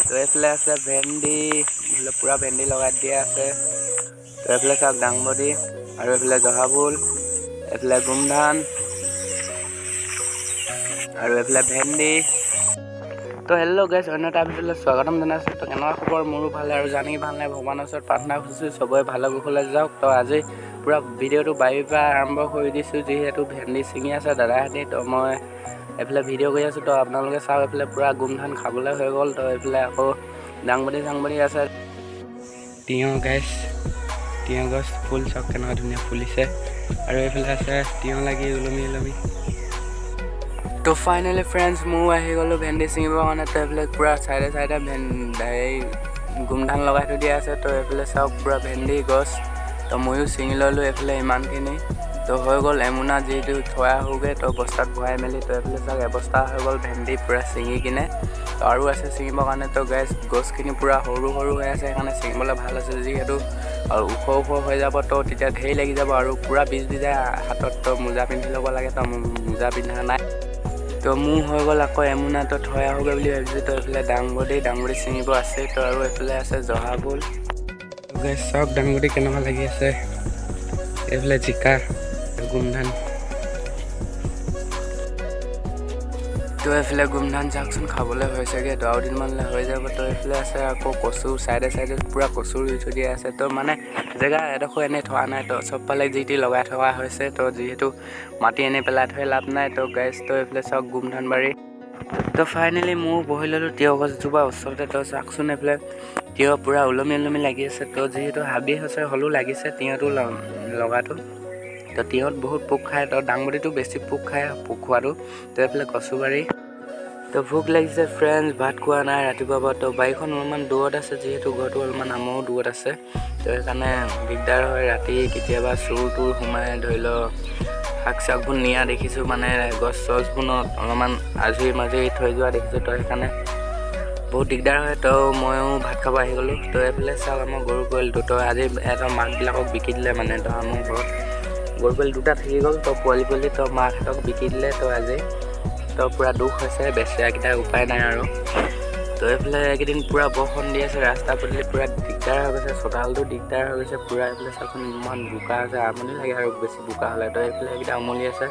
তো এইফালে আছে ভেন্দি, এইফালে পূৰা ভেন্দি লগাই দিয়া আছে। তো এইফালে চাওক দাংবডি আৰু এইফালে জহা ভোল, এইফালে গোমধান আৰু এইফালে ভেন্দি। তো হেল্ল' গাইছ, অন্য এটা ভিডিঅ'লৈ স্বাগতম জনাইছোঁ। তো কেনেকুৱা খবৰ? মোৰো ভালে আৰু জানি ভাল নাই, ভগৱানৰ ওচৰত প্ৰাৰ্থনা কৰিছোঁ চবৰে ভালে কুশলে যাওক। তো আজি পূৰা ভিডিঅ'টো বাৰীৰ পৰা আৰম্ভ কৰি দিছোঁ, যিহেতু ভেন্দি ছিঙি আছে দাদাহঁতি। তো মই এইফালে ভিডিঅ' কৰি আছোঁ। তো আপোনালোকে চাওক, এইফালে পূৰা গোমধান খাবলৈ হৈ গ'ল। তো এইফালে আকৌ দাংবডি আছে, তিয়ঁহ গাইছ, তিয়ঁহ গছ ফুল চাওক কেনেকুৱা ধুনীয়া ফুলিছে। আৰু এইফালে আছে তিয়ঁহ লাগি ওলমি। তো ফাইনেলি ফ্ৰেণ্ডছ, ময়ো আহি গ'লোঁ ভেন্দি ছিঙিবৰ কাৰণে। তো এইফালে পূৰা চাইডে এই গোমধান লগাই থৈ দিয়া আছে। তো এইফালে চাওক পূৰা ভেন্দি গছ। তো ময়ো ছিঙি ল'লোঁ এইফালে ইমানখিনি। তো হৈ গ'ল এমুনা যিটো থোৱা হোগে, তো বস্তাত ভৰাই মেলি। তো এইফালে চাওক এবস্তা হৈ গ'ল ভেন্দি পূৰা ছিঙি কিনে। তো আৰু আছে ছিঙিবৰ কাৰণে। তো গাইছ গছখিনি পূৰা সৰু হৈ আছে, সেইকাৰণে ছিঙিবলৈ ভাল আছে। যিহেতু আৰু ওখ হৈ যাব, তো তেতিয়া ঢেৰ লাগি যাব আৰু পূৰা বিজ দি যায় হাতত। তো মোজা পিন্ধি ল'ব লাগে। তো মোজা পিন্ধা নাই। তো মোৰ হৈ গ'ল আকৌ এমুনা। তো থৈ আহোগৈ বুলি ভাবিছোঁ। তো এইফালে দাংবডি ছিঙিব আছে। তো আৰু এইফালে আছে জহা ভোল। গাইছ চাওক দাংবডি কেনেকুৱা লাগি আছে। এইফালে জিকা, গোমধান। তো এইফালে গোমধান চাওকচোন খাবলৈ হৈছেগৈ, 10 দিনমানলৈ হৈ যাব। তো এইফালে আছে আকৌ কচু, চাইডে পূৰা কচু ৰুই থৈ দিয়া আছে। তো মানে জেগা এডোখৰ এনেই থোৱা নাই। তো চবফালে যি টি লগাই থকা হৈছে। তো যিহেতু মাটি এনেই পেলাই থৈ লাভ নাই। তো গাইছ তো এইফালে চাওক গোমধান বাৰী। তো ফাইনেলি ময়ো বহি ল'লোঁ তিয়ঁহ গছজোপা ওচৰতে। তো চাওকচোন এইফালে তিয়ঁহ পূৰা ওলমি লাগি আছে। তো যিহেতু হাবি হৈছে হ'লেও লাগিছে তিয়ঁহটো লগাটো। তো তিয়ঁহত বহুত পোক খায়। তো দাংবডিটো বেছি পোক খায়, পোক খোৱাটো। তো এইফালে কচু বাৰী। তো ভোক লাগিছে ফ্ৰেণ্ডছ, ভাত খোৱা নাই ৰাতিপুৱাৰ পৰা। তো বাৰীখন অলপমান দূৰত আছে, যিহেতু ঘৰটো অলপমান আমাৰো দূৰত আছে। তো সেইকাৰণে দিগদাৰ হয় ৰাতি কেতিয়াবা চোৰ সোমাই ধৰি লওক শাক চাকবোৰ নিয়া দেখিছোঁ, মানে গছ চছবোৰত অলপমান আজৰি থৈ যোৱা দেখিছোঁ। তো সেইকাৰণে বহুত দিগদাৰ হয়। তো ময়ো ভাত খাব আহি গ'লোঁ। তো এইফালে চাওক আমাৰ গৰু পোৱালিটো। তো আজি এটা মাকবিলাকক বিকি দিলে, মানে তো আমাৰ ঘৰত গৰু পোৱালি দুটা থাকি গ'ল। তো পোৱালি তো মাকহঁতক বিকি দিলে। তো আজি তো পূৰা দুখ হৈছে, বেচেৰাকেইটা উপায় নাই আৰু। তো এইফালে এইকেইদিন পূৰা বৰষুণ দি আছে, ৰাস্তা পদূলি পূৰা দিগদাৰ হৈ গৈছে, চোতালটো দিগদাৰ হৈ গৈছে পূৰা। এইফালে চাওকচোন ইমান বোকা আছে, আমনি লাগে আৰু বেছি বোকা হ'লে। তো এইফালে এইকেইটা উমলি আছে।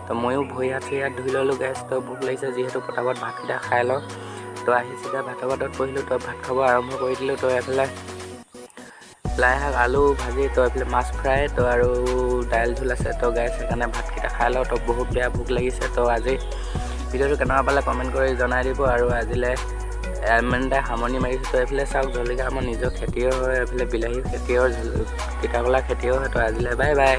তো ময়ো ভৰি হাত ধুই ল'লোঁ গাইছ। তো ভোক লাগিছে যিহেতু পটাপট ভাতকেইটা খাই লওঁ। তো আহি চিধা ভাতৰ পাতত বহিলোঁ। তো ভাত খাব আৰম্ভ কৰি দিলোঁ। তো এইফালে লাই শাক, আলু ভাজি, তো এইফালে মাছ ফ্ৰাই, তো আৰু দাইল ঝোল আছে। তো গাইছ সেইকাৰণে ভাতকেইটা খাই লওঁ। তো বহুত বেয়া ভোক লাগিছে। তো আজি ভিডিঅ'টো কেনেকুৱা পালে কমেণ্ট কৰি জনাই দিব। আৰু আজিলৈ এমানতে সামৰণি মাৰিছোঁ। তো এইফালে চাওক জলকীয়া আমাৰ নিজৰ খেতিও হয়, এইফালে বিলাহী খেতিও, তিতাকলা খেতিও হয়। তো আজিলৈ বাই।